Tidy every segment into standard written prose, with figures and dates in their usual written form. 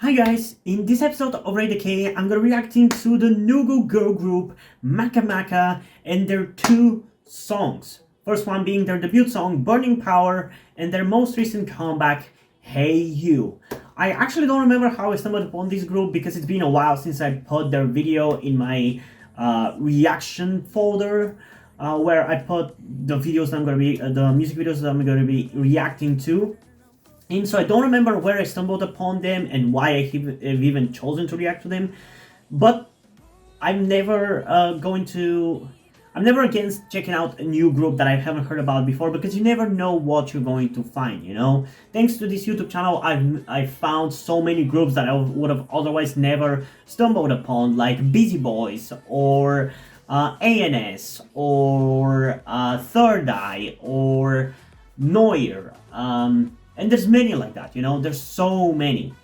Hi guys, in this episode of Radio K, I'm gonna be reacting to the new girl group MAKA'MAKA and their two songs. First one being their debut song Burning Power and their most recent comeback Hey You. I actually don't remember how I stumbled upon this group because it's been a while since I put their video in my reaction folder where I put the videos that I'm gonna be the music videos that I'm gonna be reacting to. And so I don't remember where I stumbled upon them and why I have even chosen to react to them, but I'm never I'm never against checking out a new group that I haven't heard about before, because you never know what you're going to find, you know? Thanks to this YouTube channel, I've found so many groups that I would have otherwise never stumbled upon, like Busy Boys, or ANS, or Third Eye, or Neuer, and there's many like that, you know? There's so many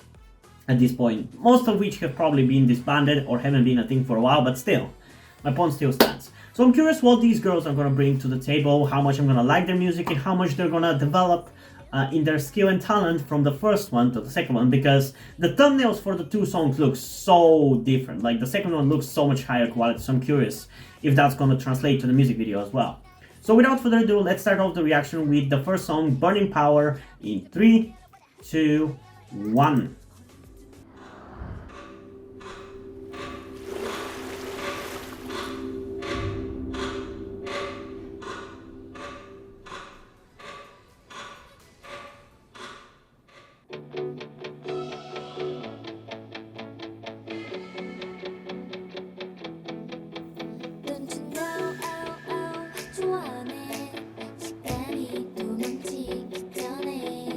at this point, most of which have probably been disbanded or haven't been a thing for a while, but still, my point still stands. So I'm curious what these girls are going to bring to the table, how much I'm going to like their music, and how much they're going to develop in their skill and talent from the first one to the second one, because the thumbnails for the two songs look so different. Like, the second one looks so much higher quality, so I'm curious if that's going to translate to the music video as well. So without further ado, let's start off the reaction with the first song, Burning Power, in 3, 2, 1.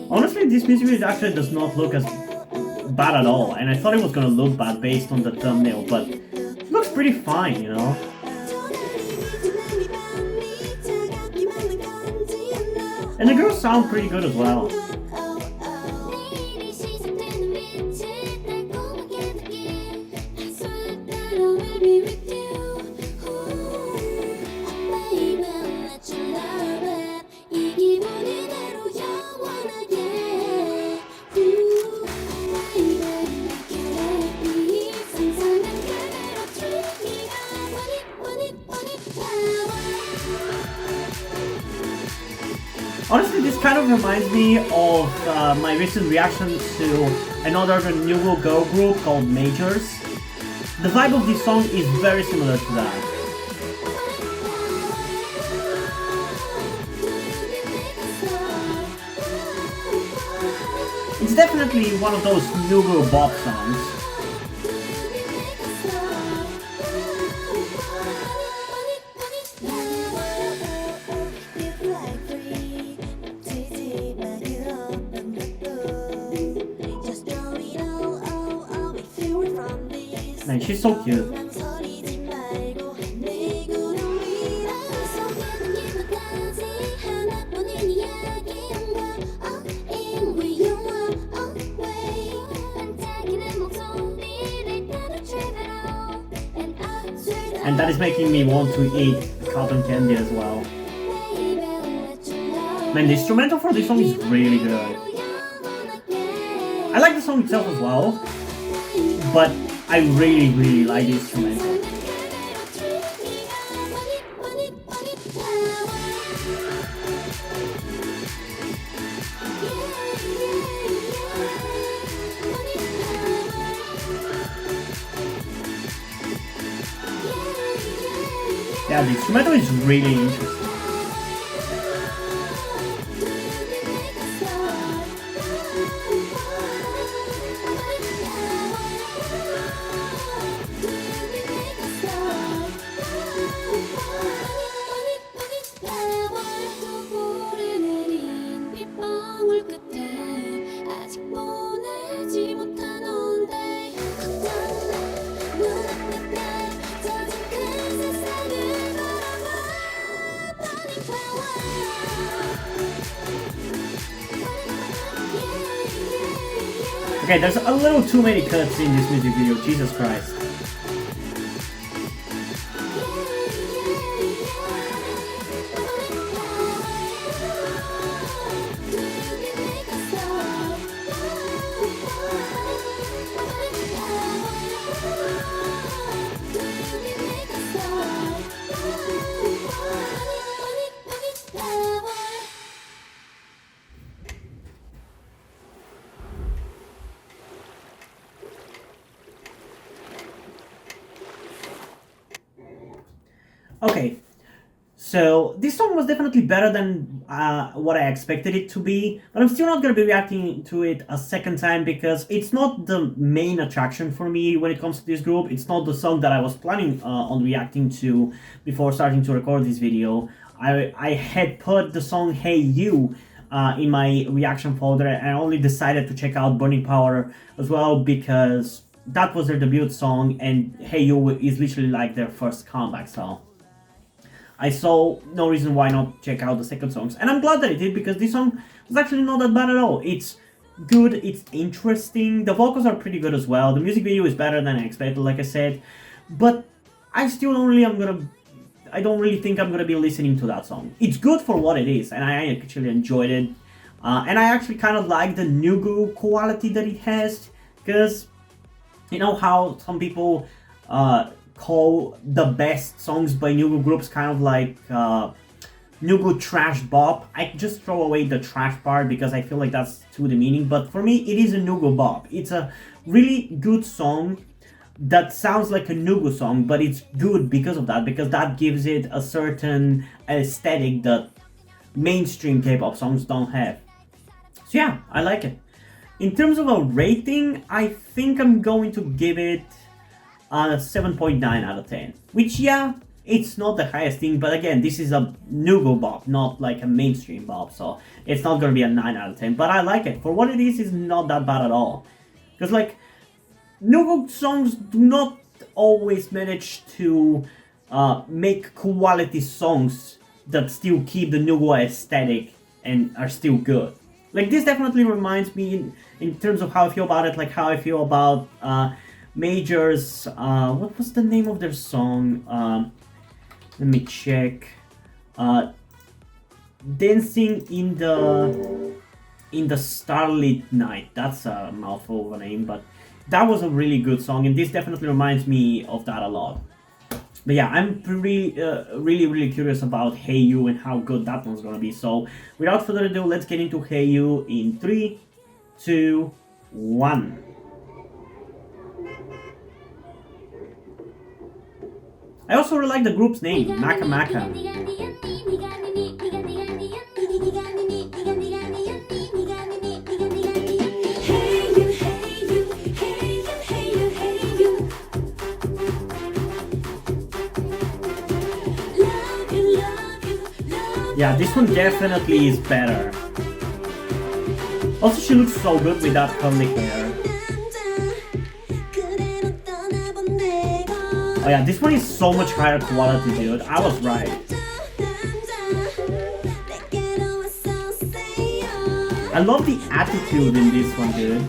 Honestly, this music video actually does not look as bad at all, and I thought it was gonna look bad based on the thumbnail, but it looks pretty fine, you know? And the girls sound pretty good as well. Honestly, this kind of reminds me of my recent reaction to another new girl group called Majors. The vibe of this song is very similar to that. It's definitely one of those new girl bop songs. Man, she's so cute. And that is making me want to eat cotton candy as well. Man, the instrumental for this song is really good. I like the song itself as well, but I really like the instrumental. Yeah, the instrumental is really interesting. Okay, there's a little too many cuts in this music video, Jesus Christ. So this song was definitely better than what I expected it to be, but I'm still not gonna be reacting to it a second time because it's not the main attraction for me when it comes to this group. It's not the song that I was planning on reacting to before starting to record this video. I had put the song Hey You in my reaction folder, and I only decided to check out Burning Power as well because that was their debut song, and Hey You is literally like their first comeback, so I saw no reason why not check out the second songs. And I'm glad that I did because this song was actually not that bad at all. It's good, it's interesting, the vocals are pretty good as well, the music video is better than I expected, like I said, but I don't really think I'm gonna be listening to that song. It's good for what it is, and I actually enjoyed it. And I actually kind of like the Nugu quality that it has, because you know how some people call the best songs by Nugu groups kind of like Nugu trash bop. I just throw away the trash part because I feel like that's too demeaning, but for me it is a Nugu bop. It's a really good song that sounds like a Nugu song, but it's good because of that, because that gives it a certain aesthetic that mainstream K-pop songs don't have. So yeah, I like it. In terms of a rating, I think I'm going to give it a 7.9 out of 10. Which, yeah, it's not the highest thing, but again, this is a Nugu bop, not like a mainstream bop, so it's not gonna be a 9 out of 10, but I like it. For what it is, it's not that bad at all. Because, like, Nugu songs do not always manage to make quality songs that still keep the Nugu aesthetic and are still good. Like, this definitely reminds me, in terms of how I feel about it, like how I feel about Major's, what was the name of their song? Let me check. Dancing in the Starlit Night. That's a mouthful of a name, but that was a really good song, and this definitely reminds me of that a lot. But yeah, I'm really curious about Hey You and how good that one's gonna be. So without further ado, let's get into Hey You in 3, 2, 1. I also really like the group's name, MAKA'MAKA. Yeah, this one definitely is better. Also, she looks so good with that curly hair. Oh yeah, this one is so much higher quality, dude. I was right. I love the attitude in this one, dude.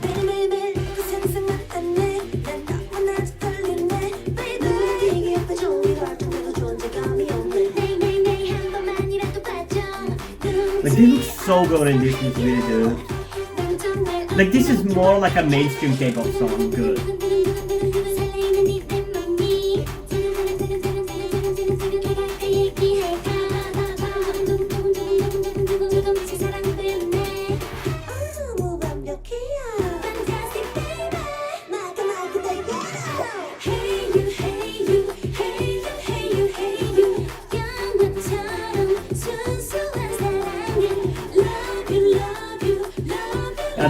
Like, they look so good in this music video, dude. Like, this is more like a mainstream K-pop song, good.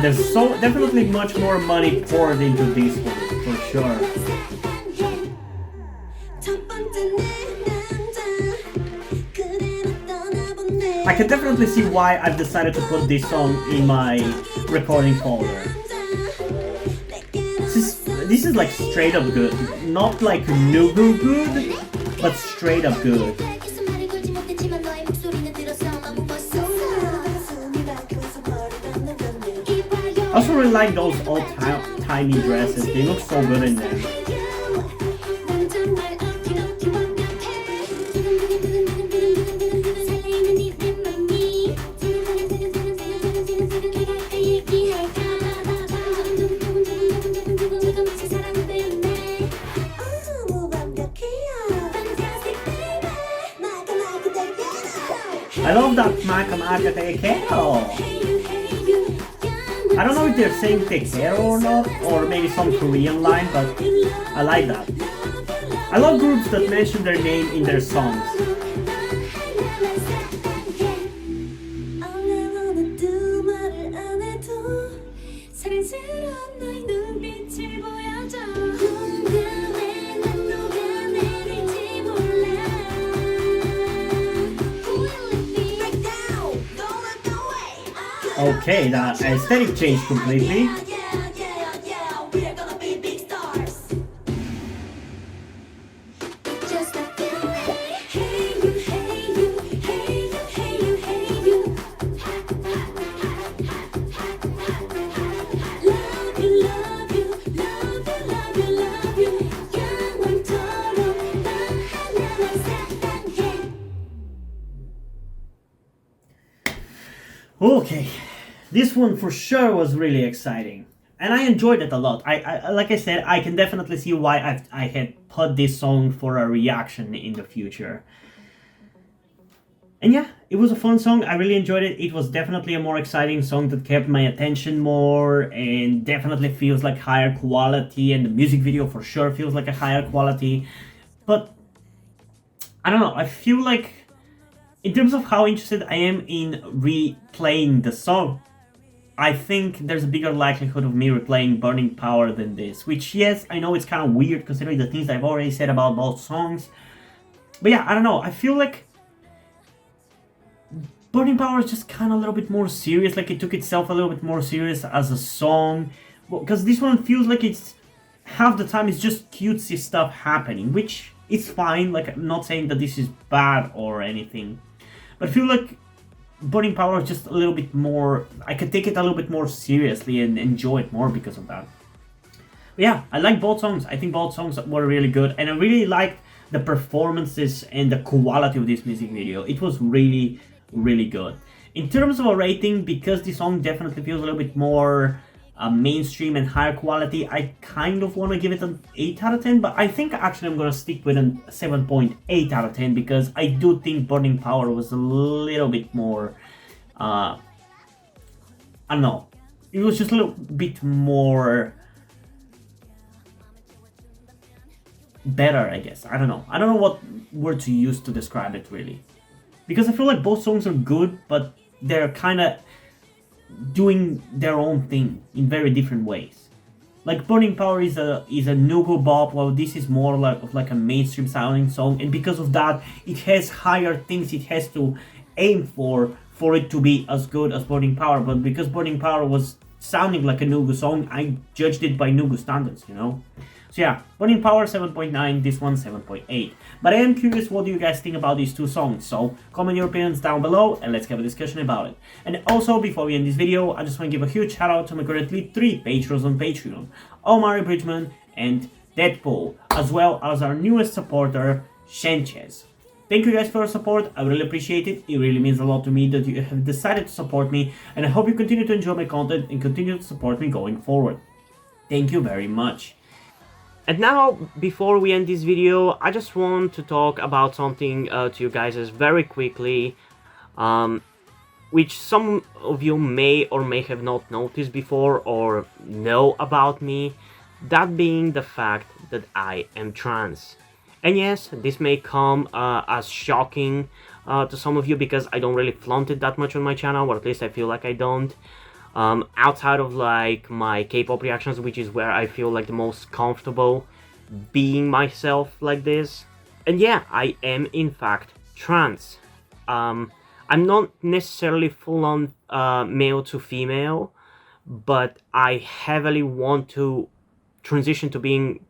There's definitely much more money poured into this one, for sure. I can definitely see why I've decided to put this song in my recording folder. This is like straight up good. Not like Nugu good, but straight up good. I also really like those old tiny dresses, they look so good in them. I love that MAKA'MAKA take care. I don't know if they're saying take care or not, or maybe some Korean line, but I like that. I love groups that mention their name in their songs. Okay, the aesthetic changed completely. Okay, this one for sure was really exciting, and I enjoyed it a lot. I like I said, I can definitely see why I had put this song for a reaction in the future. And yeah, it was a fun song. I really enjoyed it. It was definitely a more exciting song that kept my attention more, and definitely feels like higher quality. And the music video for sure feels like a higher quality. But I don't know. I feel like, in terms of how interested I am in replaying the song, I think there's a bigger likelihood of me replaying Burning Power than this. Which, yes, I know it's kind of weird considering the things I've already said about both songs. But yeah, I don't know. I feel like Burning Power is just kind of a little bit more serious. Like, it took itself a little bit more serious as a song. Because this one feels like it's, half the time it's just cutesy stuff happening. Which is fine. Like, I'm not saying that this is bad or anything. But I feel like Burning Power is just a little bit more, I could take it a little bit more seriously and enjoy it more because of that. But yeah, I like both songs. I think both songs were really good. And I really liked the performances and the quality of this music video. It was really, really good. In terms of a rating, because the song definitely feels a little bit more mainstream and higher quality, I kind of want to give it an 8 out of 10, but I think actually I'm going to stick with a 7.8 out of 10 because I do think Burning Power was a little bit more, I don't know, it was just a little bit more better, I guess. I don't know what word to use to describe it really, because I feel like both songs are good, but they're kind of doing their own thing in very different ways. Like, Burning Power is a no-go bop, while this is more like a mainstream sounding song, and because of that, it has higher things it has to aim for it to be as good as Burning Power. But because Burning Power was sounding like a no-go song, I judged it by no-go standards, you know? So yeah, Burning Power 7.9, this one 7.8. But I am curious, what do you guys think about these two songs? So comment your opinions down below and let's have a discussion about it. And also, before we end this video, I just want to give a huge shout out to my currently 3 patrons on Patreon: Omari Bridgman and Deadpool, as well as our newest supporter, Sanchez. Thank you guys for your support. I really appreciate it. It really means a lot to me that you have decided to support me, and I hope you continue to enjoy my content and continue to support me going forward. Thank you very much. And now, before we end this video, I just want to talk about something to you guys very quickly, which some of you may or may have not noticed before or know about me, that being the fact that I am trans. And yes, this may come as shocking to some of you because I don't really flaunt it that much on my channel, or at least I feel like I don't. Outside of like my K-pop reactions, which is where I feel like the most comfortable being myself like this. And yeah, I am in fact trans. I'm not necessarily full-on male to female, but I heavily want to transition to being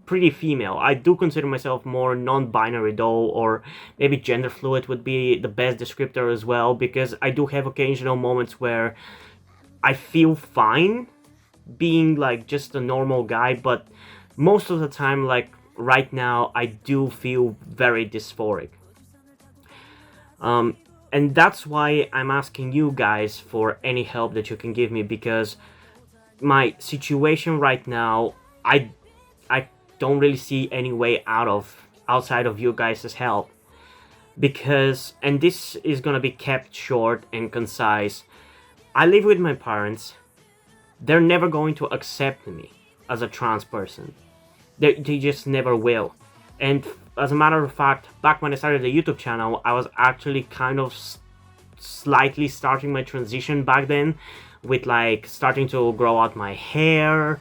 pretty female. I do consider myself more non-binary though, or maybe gender fluid would be the best descriptor as well, because I do have occasional moments where I feel fine being like just a normal guy, but most of the time, like right now, I do feel very dysphoric. And that's why I'm asking you guys for any help that you can give me, because my situation right now, I don't really see any way outside of you guys' help. Because, and this is gonna be kept short and concise, I live with my parents. They're never going to accept me as a trans person. They just never will. And as a matter of fact, back when I started the YouTube channel, I was actually kind of slightly starting my transition back then, with like starting to grow out my hair.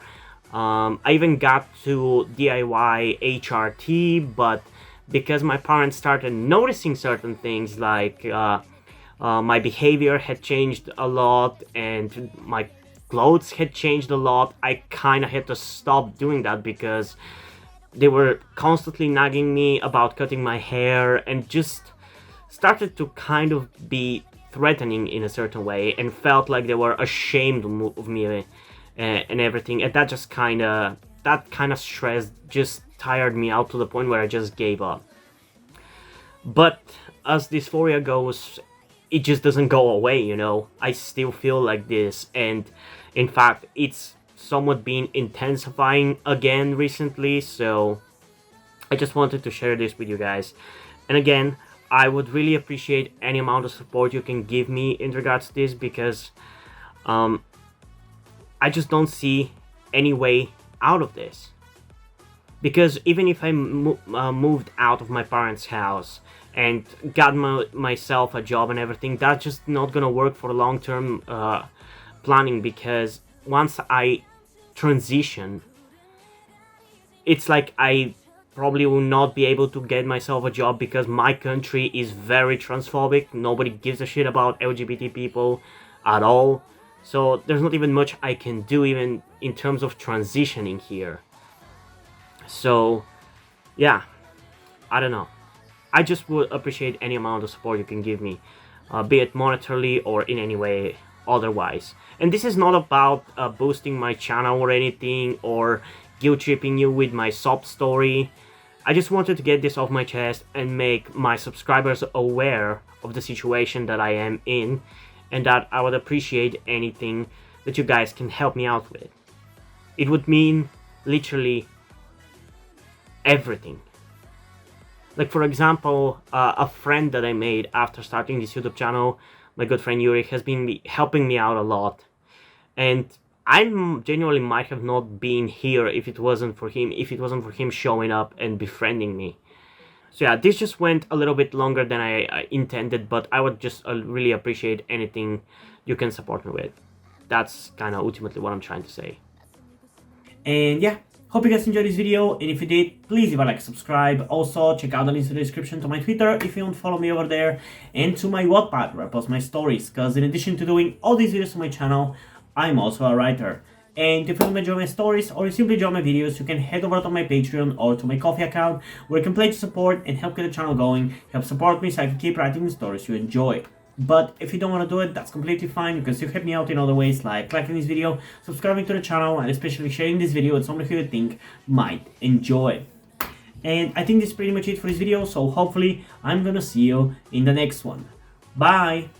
I even got to DIY HRT, but because my parents started noticing certain things like My behavior had changed a lot and my clothes had changed a lot. I kind of had to stop doing that because they were constantly nagging me about cutting my hair and just started to kind of be threatening in a certain way, and felt like they were ashamed of me and everything. And that kind of stress just tired me out to the point where I just gave up. But as dysphoria goes, it just doesn't go away, you know. I still feel like this, and in fact it's somewhat been intensifying again recently, so I just wanted to share this with you guys. And again, I would really appreciate any amount of support you can give me in regards to this, because I just don't see any way out of this. Because even if I moved out of my parents' house and got myself a job and everything, that's just not gonna work for long-term planning, because once I transition, it's like I probably will not be able to get myself a job, because my country is very transphobic. Nobody gives a shit about LGBT people at all. So there's not even much I can do even in terms of transitioning here. So yeah, I don't know. I just would appreciate any amount of support you can give me, be it monetarily or in any way otherwise. And this is not about boosting my channel or anything, or guilt tripping you with my sob story. I just wanted to get this off my chest and make my subscribers aware of the situation that I am in, and that I would appreciate anything that you guys can help me out with. It would mean literally everything. Like, for example, a friend that I made after starting this YouTube channel, my good friend Yuri, has been helping me out a lot. And I genuinely might have not been here if it wasn't for him showing up and befriending me. So yeah, this just went a little bit longer than I intended, but I would just really appreciate anything you can support me with. That's kind of ultimately what I'm trying to say. And yeah, hope you guys enjoyed this video, and if you did, please leave a like, subscribe. Also, check out the links in the description to my Twitter if you want to follow me over there, and to my Wattpad where I post my stories, because in addition to doing all these videos on my channel, I'm also a writer. And if you want to enjoy my stories or you simply enjoy my videos, you can head over to my Patreon or to my Ko-fi account, where you can pledge support and help get the channel going, help support me so I can keep writing the stories you enjoy. But if you don't want to do it, that's completely fine. You can still help me out in other ways, like liking this video, subscribing to the channel, and especially sharing this video with somebody who you think might enjoy. And I think this is pretty much it for this video, so hopefully I'm gonna see you in the next one. Bye!